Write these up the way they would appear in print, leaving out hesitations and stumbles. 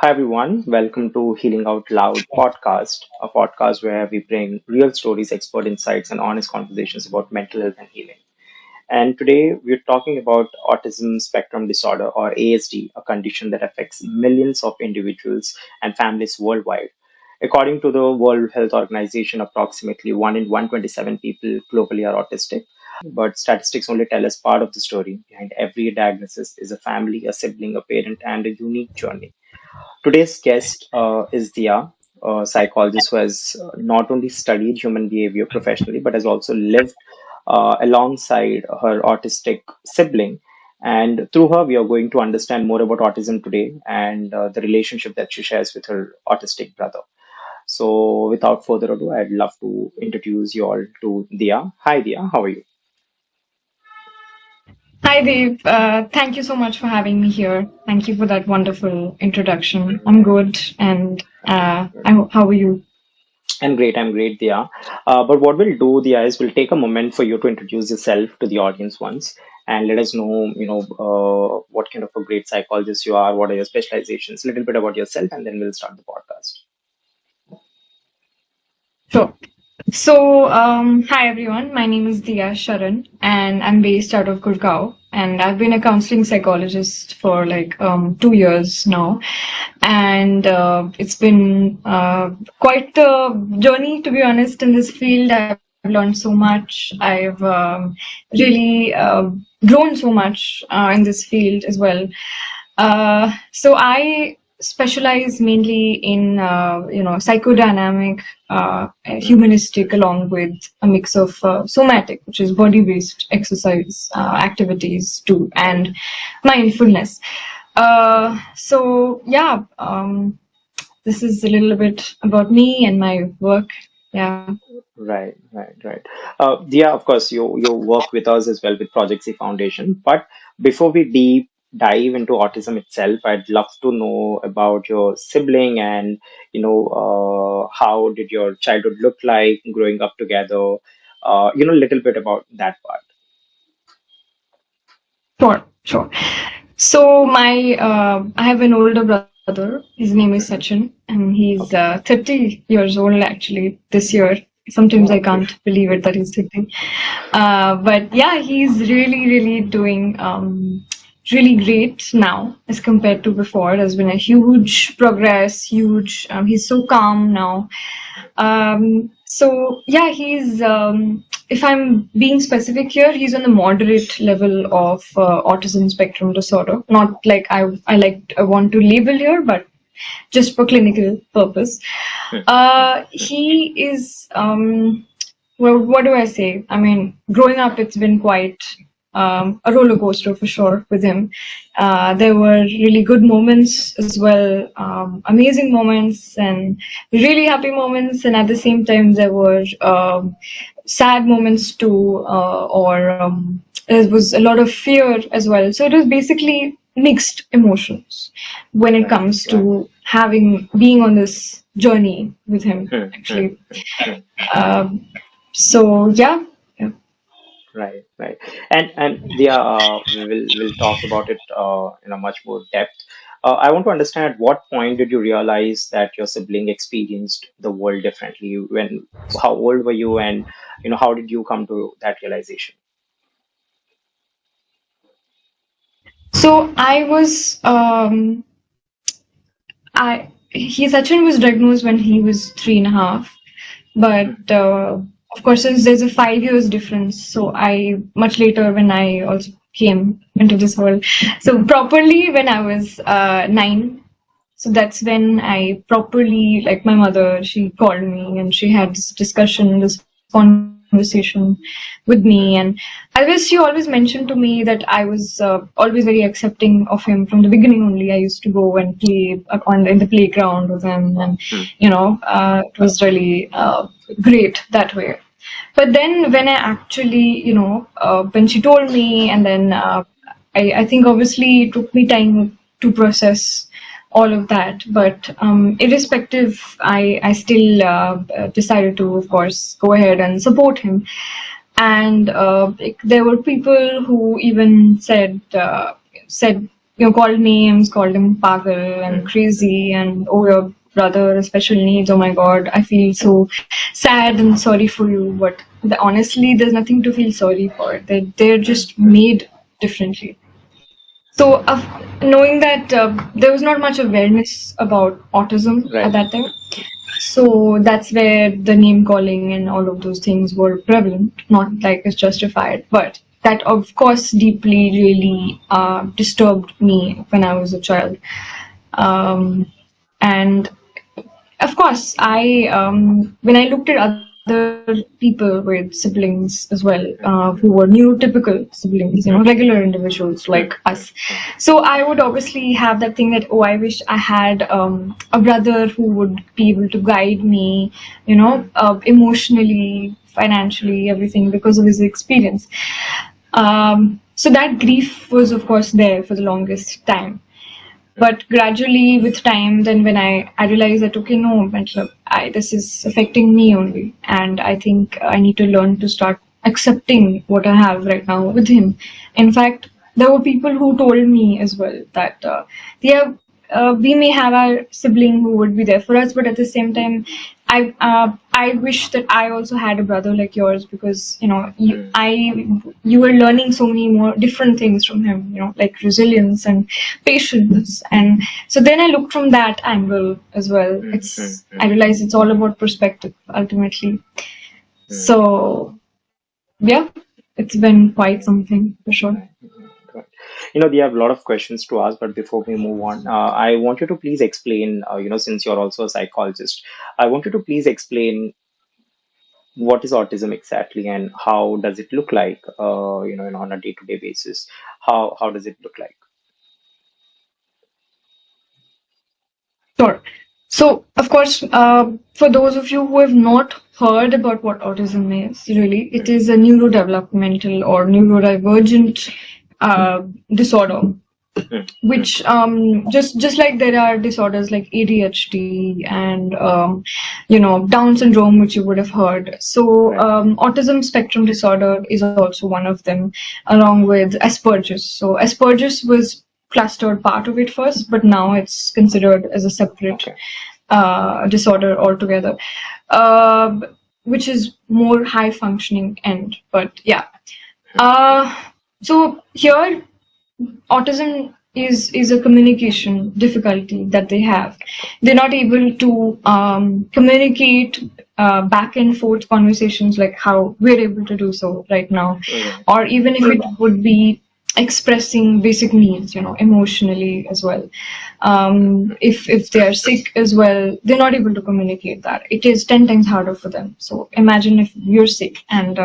Hi everyone, welcome to Healing Out Loud podcast, a podcast where we bring real stories, expert insights, and honest conversations about mental health and healing. And today we're talking about autism spectrum disorder or ASD, a condition that affects millions of individuals and families worldwide. According to the World Health Organization, approximately 1 in 127 people globally are autistic. But statistics only tell us part of the story. Behind every diagnosis is a family, a sibling, a parent, and a unique journey. Today's guest is Diya, a psychologist who has not only studied human behavior professionally, but has also lived alongside her autistic sibling. And through her, we are going to understand more about autism today and the relationship that she shares with her autistic brother. So, without further ado, I'd love to introduce you all to Diya. Hi, Diya. How are you? Hi, Dave. Thank you so much for having me here. Thank you for that wonderful introduction. I'm good, and how are you? I'm great, Diya. But what we'll do, Diya, is we'll take a moment for you to introduce yourself to the audience once and let us know, what kind of a great psychologist you are, what are your specializations, a little bit about yourself, and then we'll start the podcast. Sure. Hi everyone. My name is Diya Sharan, and I'm based out of Gurgaon. And I've been a counseling psychologist for like 2 years now, and it's been quite a journey, to be honest, in this field. I've learned so much. I've really grown so much in this field as well. So I specialize mainly in psychodynamic, humanistic, along with a mix of somatic, which is body-based exercise activities too, and mindfulness. This is a little bit about me and my work. Yeah. Right. Diya, of course, you work with us as well with Project C Foundation. But before we deep dive into autism itself, I'd love to know about your sibling and how did your childhood look like growing up together. A little bit about that part. Sure. So I have an older brother. His name is Mhm. Sachin, and he's Okay. 30 years old actually this year. Sometimes I Oh, okay. can't believe it that he's 30. But yeah, he's really doing really great now as compared to before. There's been a huge progress, huge. He's so calm now. So yeah, he's if I'm being specific here, he's on the moderate level of autism spectrum disorder. Not like I want to label here, but just for clinical purpose. He is well, what do I say? I mean, growing up, it's been quite a roller coaster for sure with him. There were really good moments as well, amazing moments, and really happy moments, and at the same time, there were sad moments too, or there was a lot of fear as well. So it was basically mixed emotions when it Right, comes right. to having being on this journey with him, actually. Um, so yeah, yeah. Right. And Dia, we'll talk about it in a much more depth. I want to understand at what point did you realize that your sibling experienced the world differently? How old were you, and how did you come to that realization? So I was I he Sachin was diagnosed when he was 3.5, but of course since there's a 5 years difference, so I much later when I also came into this world. So properly when I was 9. So that's when I properly, like my mother, she called me and she had this discussion, this conversation with me. And I guess she always mentioned to me that I was always very accepting of him from the beginning only. I used to go and play in the playground with him, and it was really great that way. But then when I actually, when she told me, and then I think obviously it took me time to process all of that. But irrespective, I still decided to, of course, go ahead and support him. And there were people who even said called names, called him pagal and crazy, and oh, your brother has special needs. Oh my God, I feel so sad and sorry for you. But honestly, there's nothing to feel sorry for. They're just made differently. So, knowing that there was not much awareness about autism at Right. that time, so that's where the name calling and all of those things were prevalent, not like it's justified, but that of course deeply really disturbed me when I was a child. Um, and of course, when I looked at other people with siblings as well, who were neurotypical siblings, regular individuals like us. So I would obviously have that thing that, oh, I wish I had a brother who would be able to guide me, emotionally, financially, everything because of his experience. So that grief was, of course, there for the longest time. But gradually with time, then when I realized that, okay, no, this is affecting me only, and I think I need to learn to start accepting what I have right now with him. In fact, there were people who told me as well that yeah, we may have our sibling who would be there for us, but at the same time, I wish that I also had a brother like yours, because you were learning so many more different things from him, like resilience and patience. And so then I looked from that angle as well. I realized it's all about perspective ultimately. So yeah, it's been quite something for sure. Right. We have a lot of questions to ask, but before we move on, I want you to please explain, since you're also a psychologist, I want you to please explain what is autism exactly and how does it look like, on a day-to-day basis. How does it look like? Sure. So, of course, for those of you who have not heard about what autism is, really, it is a neurodevelopmental or neurodivergent disorder, which just like there are disorders like ADHD and Down syndrome, which you would have heard. So, autism spectrum disorder is also one of them, along with Asperger's. So, Asperger's was clustered part of it first, but now it's considered as a separate Okay. disorder altogether, uh, which is more high functioning end. But yeah, uh, so here autism is a communication difficulty that they have. They're not able to communicate back and forth conversations like how we're able to do so right now, or even if it would be expressing basic needs, emotionally as well. If they are sick as well, they're not able to communicate that. It is 10 times harder for them. So imagine if you're sick and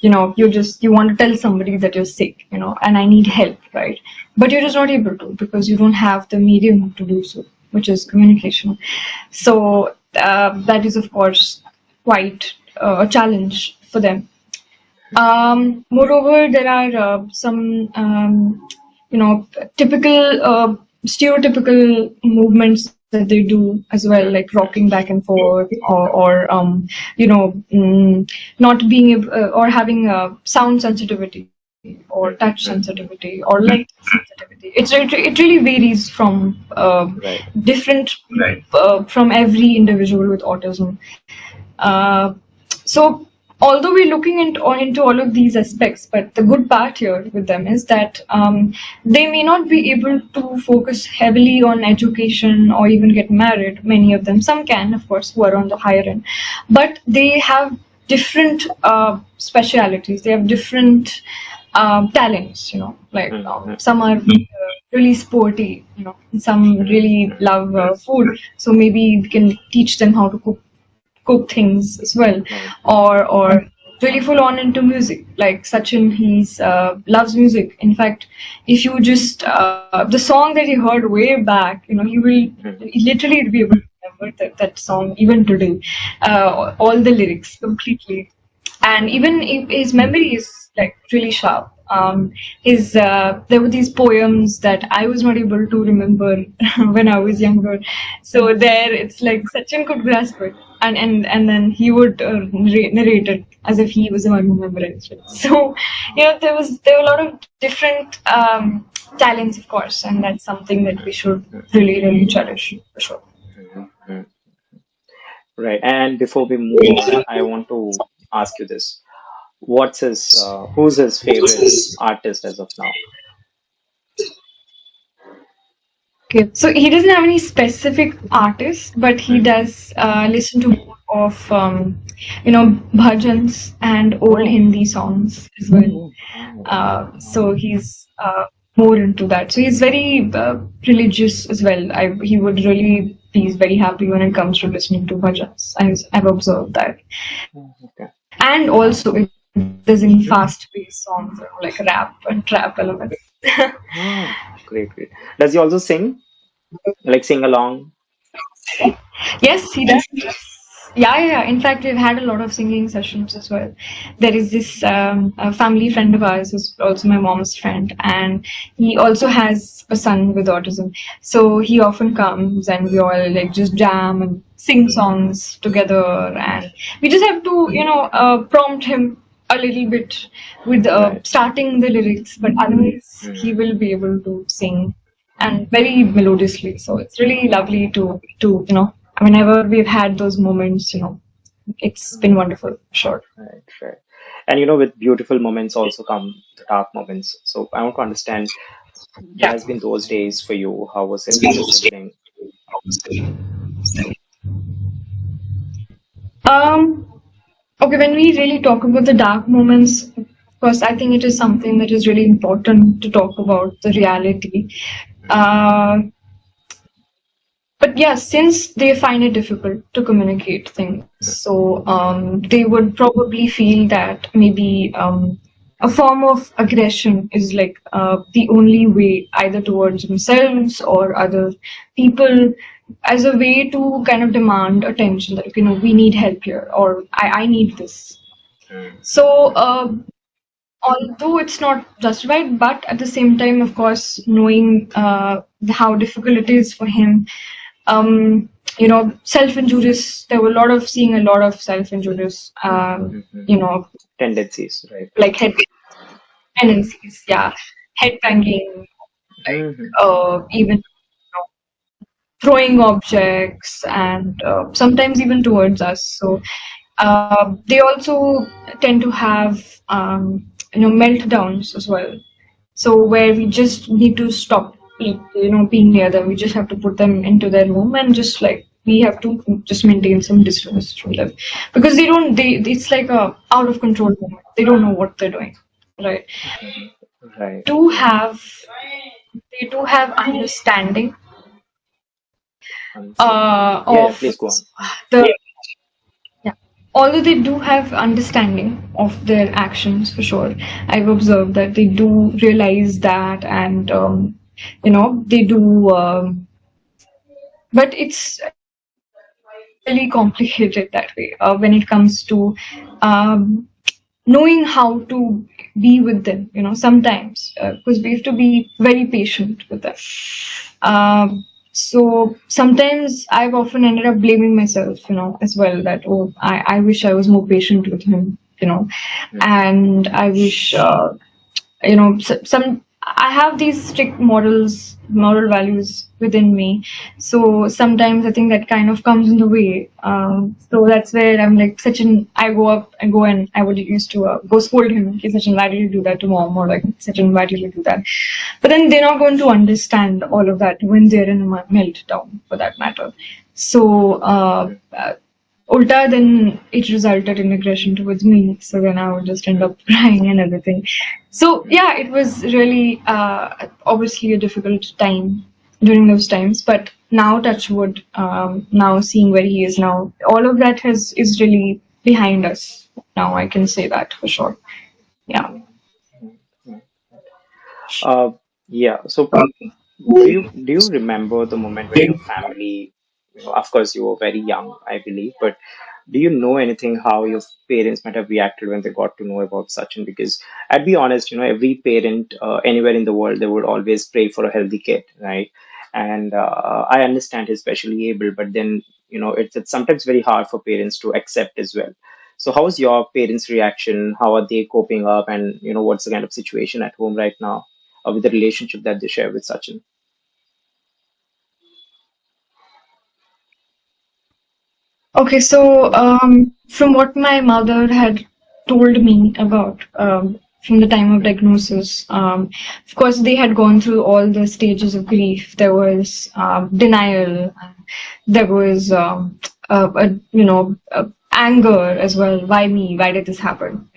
you want to tell somebody that you're sick, and I need help, right? But you're just not able to because you don't have the medium to do so, which is communication. So that is of course quite a challenge for them. Moreover, there are some, typical, stereotypical movements that they do as well, like rocking back and forth, not being or having sound sensitivity, or touch sensitivity, or light sensitivity. It really varies from different from every individual with autism. Uh, so although we're looking into all of these aspects, but the good part here with them is that they may not be able to focus heavily on education or even get married. Many of them, some can, of course, who are on the higher end, but they have different specialities. They have different talents. Like some are really sporty. Some really love food. So maybe we can teach them how to cook things as well, or really full on into music. Like Sachin, he's loves music. In fact, if you just the song that he heard way back, he will literally be able to remember that song even today, all the lyrics completely. And even if his memory is was like really sharp. His There were these poems that I was not able to remember when I was younger. So there, it's like Sachin could grasp it, and then he would narrate it as if he was the one who memorized it. So there were a lot of different talents, of course, and that's something that we should really cherish for sure. Mhm. Right. And before we move on, I want to ask you this. Who's his favorite artist as of now? Okay, so he doesn't have any specific artist, but he Hmm. does listen to more of bhajans and old Oh, Hindi songs as well. oh, So he's more into that. So he's very religious as well. He would really be very happy when it comes to listening to bhajans. I've observed that, okay. and also if there's any Hmm. fast-paced songs like rap and trap elements. Oh, great, great. Does he also sing? Like sing along? Yes, he does. Yeah. In fact, we've had a lot of singing sessions as well. There is this a family friend of ours who's also my mom's friend, and he also has a son with autism. So he often comes, and we all like just jam and sing songs together, and we just have to, prompt him a little bit with Right. starting the lyrics, but otherwise he Hmm. will be able to sing and very melodiously. So it's really lovely to whenever we've had those moments, it's been wonderful. Sure. Right, right. And with beautiful moments also come the dark moments. So I want to understand what Yeah. has been those days for you? How was it with your sibling? Um. Okay. When we really talk about the dark moments, of course, I think it is something that is really important to talk about the reality. Uh, but yeah, since they find it difficult to communicate things, so they would probably feel that maybe a form of aggression is like the only way, either towards themselves or other people, as a way to kind of demand attention that, we need help here, or I need this. So although it's not justified, but at the same time, of course, knowing how difficult it is for him, self-injurious. There were seeing a lot of self-injurious, Mm-hmm. you know, Tendencies, right? like head tendencies, yeah, head banging, like Mm-hmm. even throwing objects, and sometimes even towards us. So they also tend to have meltdowns as well. So where we just need to stop, being near them. We just have to put them into their room and just like we have to just maintain some distance from them because they don't. It's like a out of control moment. They don't know what they're doing, right? Right, Do right. have They do have understanding Understanding. Yeah, yeah, of please go on. the yeah. Although they do have understanding of their actions for sure, I've observed that they do realize that, and they do. But it's really complicated that way when it comes to um, knowing how to be with them. Sometimes because we have to be very patient with them. So sometimes I've often ended up blaming myself, as well, that, oh, I wish I was more patient with him, and I wish, some I have these strict moral values within me. So sometimes I think that kind of comes in the way. So that's where I'm like, Sachin, I go up and go, and I would used to go scold him. Okay, Sachin, why did you do that to mom? Or like, Sachin, why did you do that? But then they're not going to understand all of that when they're in a meltdown, for that matter. So ulta, then it resulted in aggression towards me. So then I would just end up crying and everything. So yeah, it was really obviously a difficult time during those times. But now, touch wood, now seeing where he is now, all of that is really behind us. Now I can say that for sure. Yeah. Uh, yeah. So, do you remember the moment when your family, of course, you were very young, I believe, but do you know anything how your parents might have reacted when they got to know about Sachin? Because I'd be honest, every parent anywhere in the world, they would always pray for a healthy kid, right? And I understand he's specially able, but then, it's sometimes very hard for parents to accept as well. So how was your parents' reaction? How are they coping up? And, what's the kind of situation at home right now with the relationship that they share with Sachin? Okay, so from what my mother had told me about from the time of diagnosis, of course, they had gone through all the stages of grief. There was denial, there was anger as well. Why me? Why did this happen?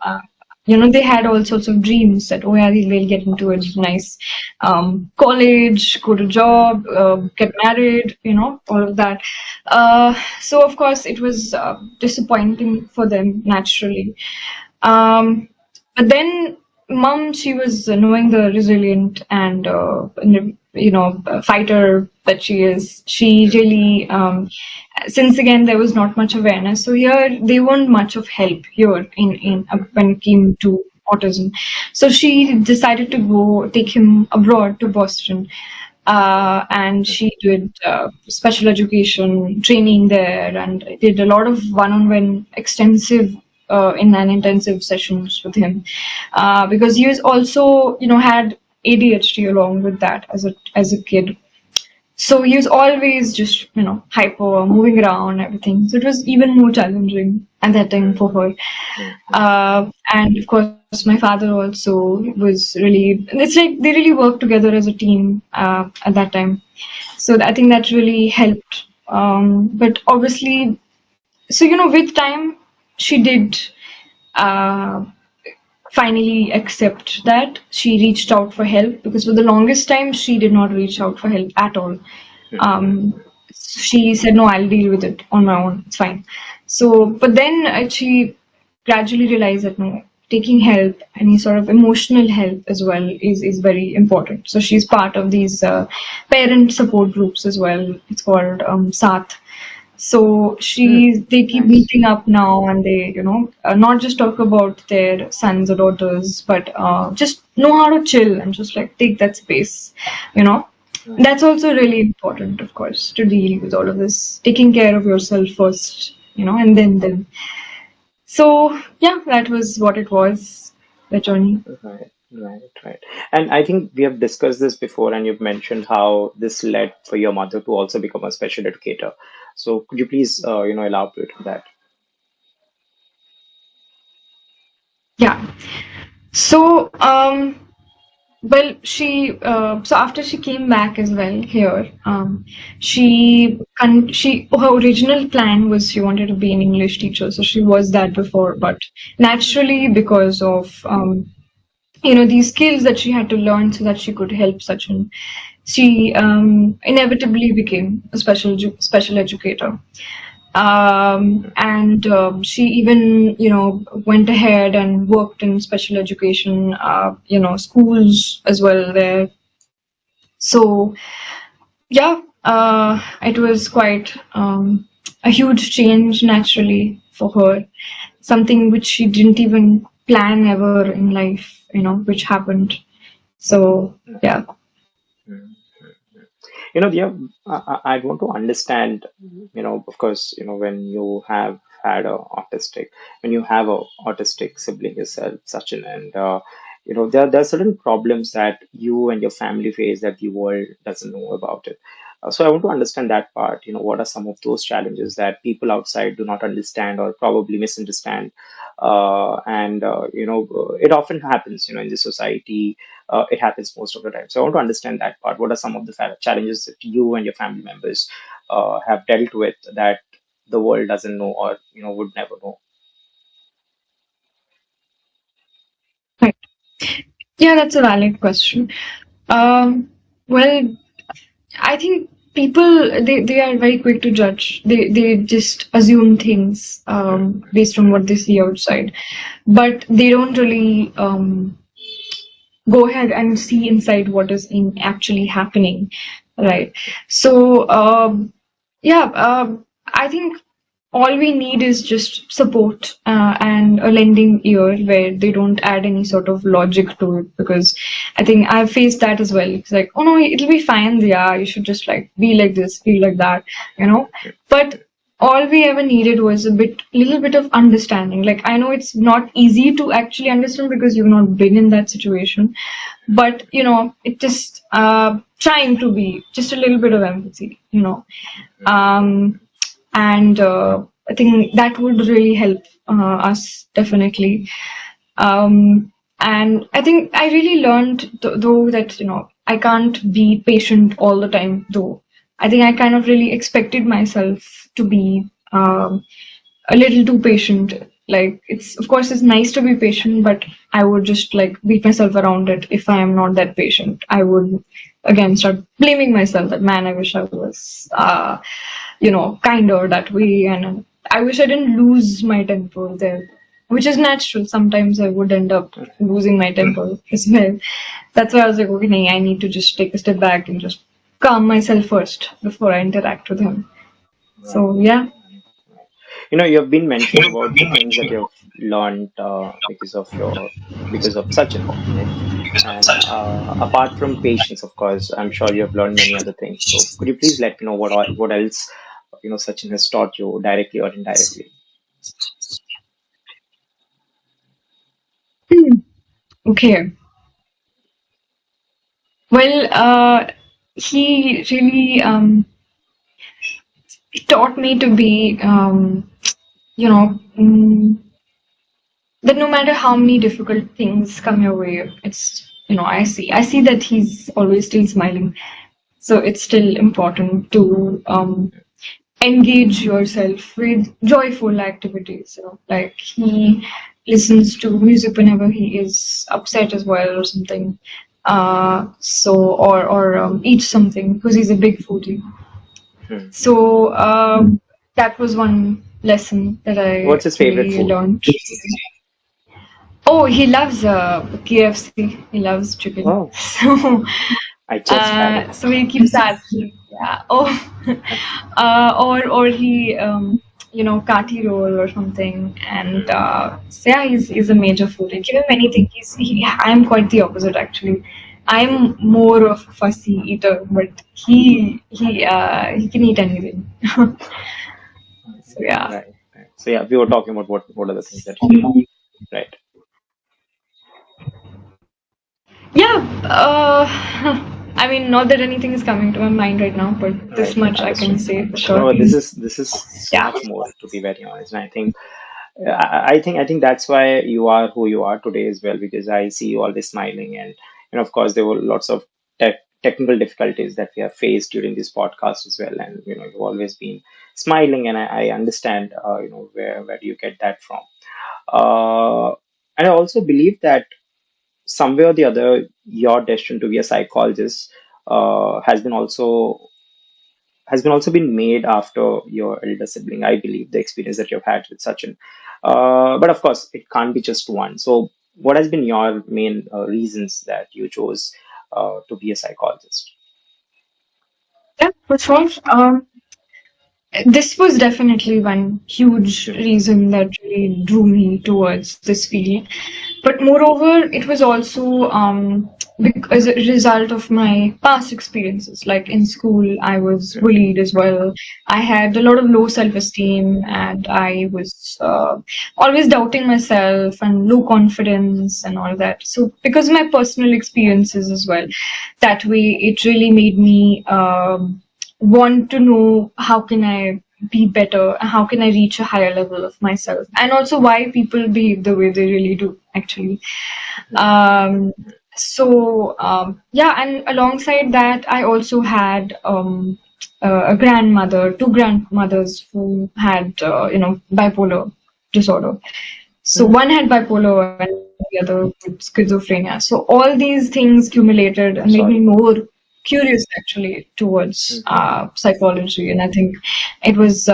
uh, they had all sorts of dreams that, oh yeah, they'll get into a nice college, go to job, get married, all of that. So of course it was disappointing for them naturally. Um, but then mom, she was knowing the resilient and fighter that she is. She really since again there was not much awareness, so here they weren't much of help here in when it came to autism. So she decided to go take him abroad to Boston, and she did special education training there and did a lot of one-on-one extensive in an intensive sessions with him, because he was also had ADHD along with that as a kid. So he was always just, hyper, moving around, everything. So it was even more challenging at that time for her. And of course, my father also was really, it's like they really worked together as a team at that time. So I think that really helped. But obviously, so, with time, she did uh, finally accept that. She reached out for help because for the longest time, she did not reach out for help at all. She said, no, I'll deal with it on my own. It's fine. So, but then she gradually realized that no, taking help, any sort of emotional help as well is very important. So she's part of these parent support groups as well. It's called Saath. So they keep Nice. meeting up now, and they, not just talk about their sons or daughters, but just know how to chill and just like take that space, you know. That's also really important, of course, to deal with all of this, taking care of yourself first, and then. So yeah, that was what it was, the journey. Right, right, right. And I think we have discussed this before, and you've mentioned how this led for your mother to also become a special educator. So could you please, elaborate on that? Yeah. So well, so after she came back as well here, her original plan was she wanted to be an English teacher, so she was that before. But naturally, because of these skills that she had to learn so that she could help Sachin, she inevitably became a special educator. And she even went ahead and worked in special education schools as well there. So yeah, it was quite a huge change naturally for her, something which she didn't even plan ever in life, which happened. So yeah. Yeah, I'd want to understand, of course, when you have had when you have a autistic sibling yourself, Sachin, and, there are certain problems that you and your family face that the world doesn't know about it. So I want to understand that part. What are some of those challenges that people outside do not understand or probably misunderstand? And, it often happens, in the society. It happens most of the time. So I want to understand that part. What are some of the challenges that you and your family members have dealt with that the world doesn't know or would never know? Right. Yeah, that's a valid question. Well, I think people they are very quick to judge. They just assume things based on what they see outside, but they don't really go ahead and see inside what is actually happening, right? So yeah, I think. all we need is just support and a lending ear where they don't add any sort of logic to it. Because I think I've faced that as well. It's like, oh no, it'll be fine. Yeah, you should just like be like this, feel like that, you know. But all we ever needed was little bit of understanding. Like, I know it's not easy to actually understand because you've not been in that situation, but it just trying to be just a little bit of empathy, um, and I think that would really help us definitely. And I think I really learned though that I can't be patient all the time. Though I think I kind of really expected myself to be a little too patient. Like, it's of course it's nice to be patient, but I would just like beat myself around it if I am not that patient. I would again start blaming myself that, man, I wish I was kinder that way, and I wish I didn't lose my temper there, which is natural. Sometimes I would end up losing my temper as well. That's why I was like, okay, nee, I need to just take a step back and just calm myself first before I interact with him. Right. So yeah. You have been mentioning about the things that you've learned because of Sachin, right? And apart from patience, of course, I'm sure you have learned many other things. So could you please let me know what else Sachin has taught you directly or indirectly? Okay. Well, he really taught me to be, you know, mm, that no matter how many difficult things come your way, I see that he's always still smiling. So it's still important to engage yourself with joyful activities. Like, he listens to music whenever he is upset as well or something. Or eats something because he's a big foodie. Hmm. So that was one lesson that What's I his favorite really food? learned. Oh, he loves KFC. He loves chicken. Oh, So I just had it. so he keeps asking, yeah. Oh, or he kati roll or something. And Hmm. so yeah, he's a major foodie. Give him anything. I'm quite the opposite actually. I'm more of a fussy eater, but he can eat anything. So yeah. Right, right. So yeah, we were talking about what are the things that he did. Right. Yeah, I mean, not that anything is coming to my mind right now, but this Right, much I can understood. say for sure. No, this is so Yeah. much more, to be very honest. And I think that's why you are who you are today as well, because I see you always smiling, and of course there were lots of technical difficulties that we have faced during this podcast as well, and you've always been smiling, and I understand where do you get that from. Uh, and I also believe that somewhere or the other, your destined to be a psychologist has been also been made after your elder sibling. I believe the experience that you've had with Sachin, but of course, it can't be just one. So, what has been your main reasons that you chose to be a psychologist? Yeah, for sure. This was definitely one huge Hmm. reason that really drew me towards this field. But moreover, it was also as a result of my past experiences. Like, in school, I was Hmm. bullied as well. I had a lot of low self-esteem, and I was always doubting myself and low confidence and all that. So, because of my personal experiences as well, that way it really made me want to know how can I be better, how can I reach a higher level of myself, and also why people behave the way they really do actually. um, yeah, and alongside that I also had a grandmother, two grandmothers who had bipolar disorder. So Hmm. one had bipolar and the other with schizophrenia. So all these things accumulated I'm and made me sorry. more curious actually towards Hmm. psychology. And I think it was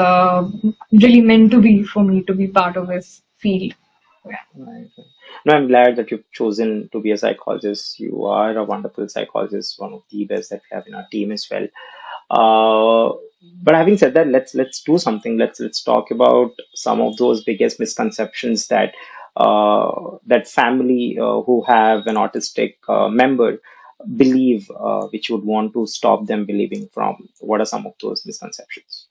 really meant to be for me to be part of this field. Yeah. Right. No, I'm glad that you've chosen to be a psychologist. You are a wonderful psychologist, one of the best that we have in our team as well. Uh, but having said that, let's do something. Let's talk about some of those biggest misconceptions that family who have an autistic member believe, which would want to stop them believing from. What are some of those misconceptions?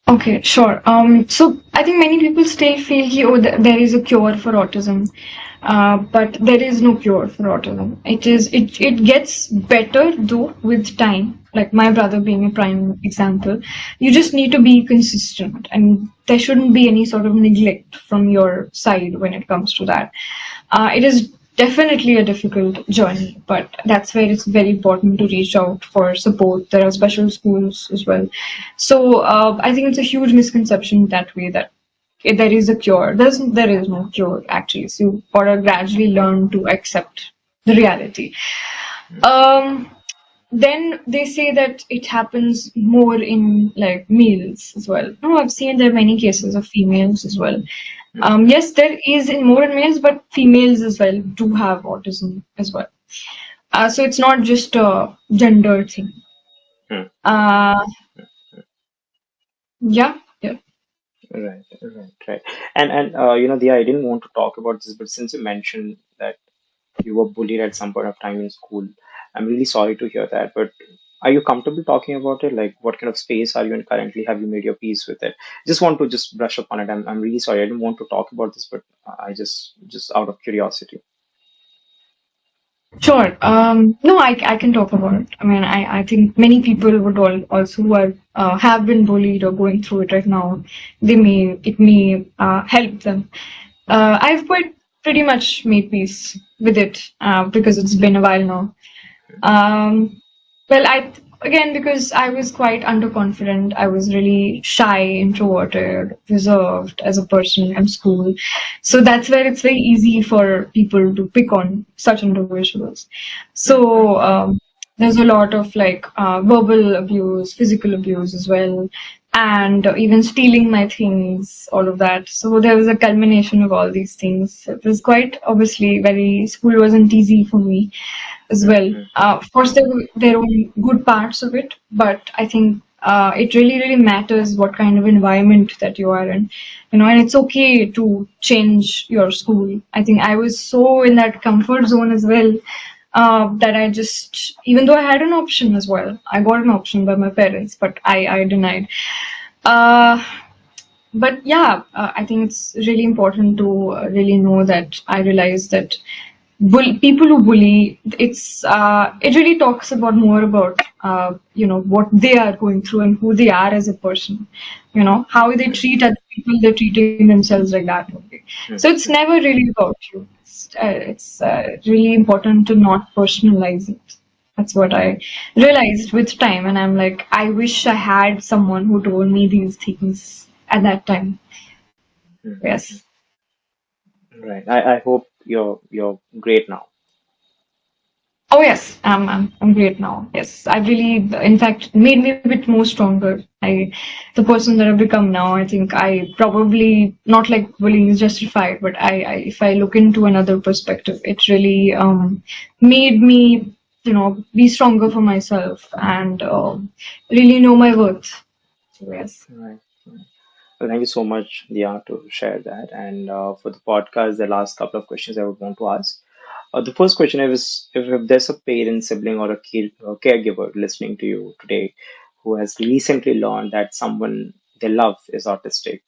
Okay, sure. So I think many people still feel there is a cure for autism, but there is no cure for autism. It gets better though with time. Like my brother being a prime example, you just need to be consistent, and there shouldn't be any sort of neglect from your side when it comes to that. It is definitely a difficult journey, but that's where it's very important to reach out for support. There are special schools as well. So I think it's a huge misconception that way that there is a cure. There is no cure actually. So you gotta gradually learn to accept the reality. Um, then they say that it happens more in like males as well. No, I've seen there are many cases of females as well. Yes, there is in more in males, but females as well do have autism as well. So it's not just a gender thing. Hmm. Uh, yeah, yeah. Right, right. And Diya, I didn't want to talk about this, but since you mentioned that you were bullied at some point of time in school, I'm really sorry to hear that. But are you comfortable talking about it? Like, what kind of space are you in currently? Have you made your peace with it? Just want to just brush up on it. I'm really sorry. I didn't want to talk about this, but I just out of curiosity. Sure. No, I can talk about it. I mean, I think many people would also who are have been bullied or going through it right now. It may help them. I've quite pretty much made peace with it because it's been a while now. Um, well, again because I was quite underconfident. I was really shy, introverted, reserved as a person in school. So that's where it's very easy for people to pick on such individuals. Mm-hmm. So there's a lot of like verbal abuse, physical abuse as well, and even stealing my things, all of that. So there was a culmination of all these things. It was quite obviously very, school wasn't easy for me as well. Of course, there were good parts of it, but I think it really, really matters what kind of environment that you are in, and it's okay to change your school. I think I was so in that comfort zone as well that I just, even though I had an option as well, I got an option by my parents, but I denied. Uh, but yeah, I think it's really important to really know that I realize that people who bully, it really talks about more about what they are going through and who they are as a person. How they treat other people, they're treating themselves like that only. So it's never really about you. It's really important to not personalize it. That's what I realized with time, and I'm like, I wish I had someone who told me these things at that time. Mm-hmm. Yes. Right. I hope you're great now. Oh yes, I'm great now. Yes, I really, in fact, made me a bit more stronger. The person that I've become now, I think I probably not like bullying is justified, but if I look into another perspective, it really made me, be stronger for myself and really know my worth. So yes. Right. Well, thank you so much, Diya, to share that. And for the podcast, the last couple of questions I would want to ask. The first question is if there's a parent, sibling, or a caregiver listening to you today who has recently learned that someone they love is autistic,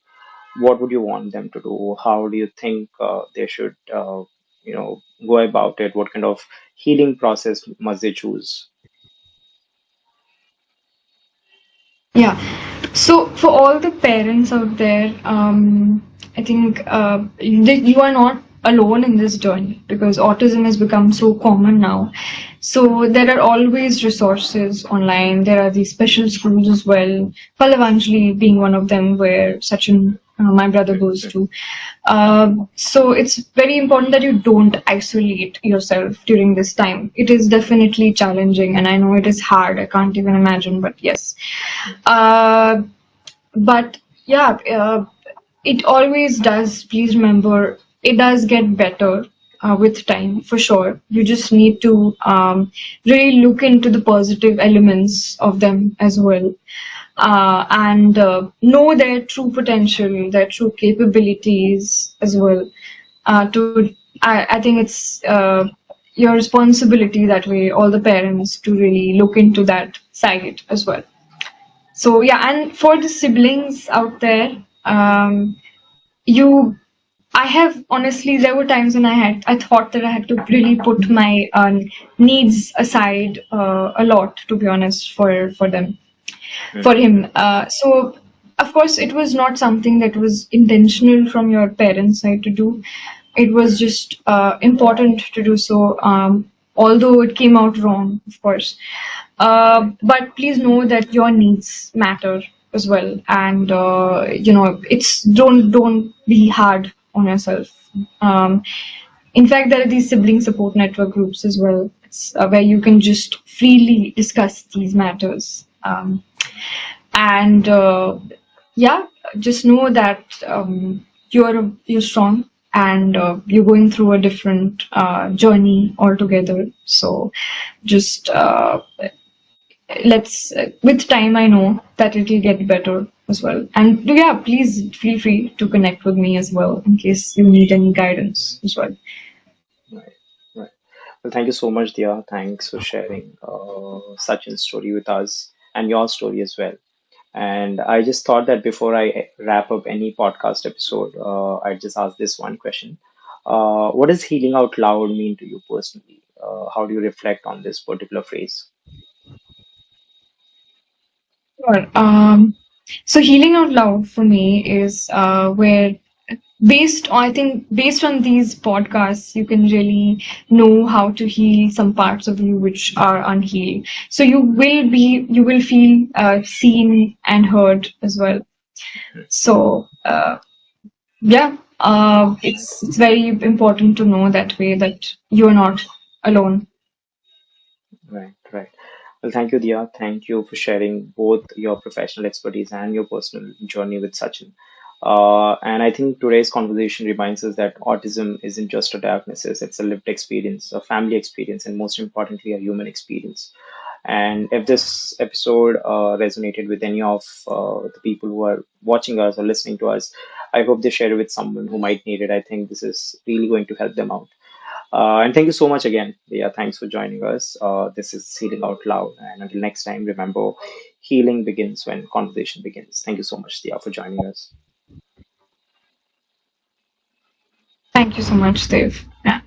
what would you want them to do? How do you think they should, go about it? What kind of healing process must they choose? Yeah. So for all the parents out there, I think you are not alone in this journey because autism has become so common now. So there are always resources online. There are these special schools as well. Palavanjali being one of them, where Sachin, my brother, goes to. So it's very important that you don't isolate yourself during this time. It is definitely challenging, and I know it is hard. I can't even imagine, but yes. Uh, but yeah, it always does. Please remember, it does get better. with time, for sure. You just need to really look into the positive elements of them as well, and know their true potential, their true capabilities as well. I think it's your responsibility that way, all the parents, to really look into that side as well. So yeah, and for the siblings out there, you I have honestly, there were times when I thought that I had to really put my needs aside a lot, to be honest, for them, for Hmm. him. So of course it was not something that was intentional from your parents' side to do. It was just important to do so, although it came out wrong, of course. But please know that your needs matter as well, and it's don't be hard on yourself. Um, in fact, there are these sibling support network groups as well, where you can just freely discuss these matters. And yeah, just know that you're strong, and you're going through a different journey altogether. So just let's with time, I know that it'll get better as well. And yeah, please feel free to connect with me as well in case you need any guidance as well. Right. Right. Well, thank you so much, Dia. Thanks for sharing Sachin's story with us and your story as well. And I just thought that before I wrap up any podcast episode, I just ask this one question. What does healing out loud mean to you personally? How do you reflect on this particular phrase? Sure. So healing out loud for me is where I think based on these podcasts, you can really know how to heal some parts of you which are unhealed. So you will feel seen and heard as well. So yeah, Right. it's very important to know that way that you're not alone. Right. Right. Well, thank you, Dia. Thank you for sharing both your professional expertise and your personal journey with Sachin. And I think today's conversation reminds us that autism isn't just a diagnosis, it's a lived experience, a family experience, and most importantly, a human experience. And if this episode resonated with any of the people who are watching us or listening to us, I hope they share it with someone who might need it. I think this is really going to help them out. And thank you so much again. Yeah, thanks for joining us. This is Healing Out Loud. And until next time, remember, healing begins when conversation begins. Thank you so much, Dia, for joining us. Thank you so much, Dave. Yeah.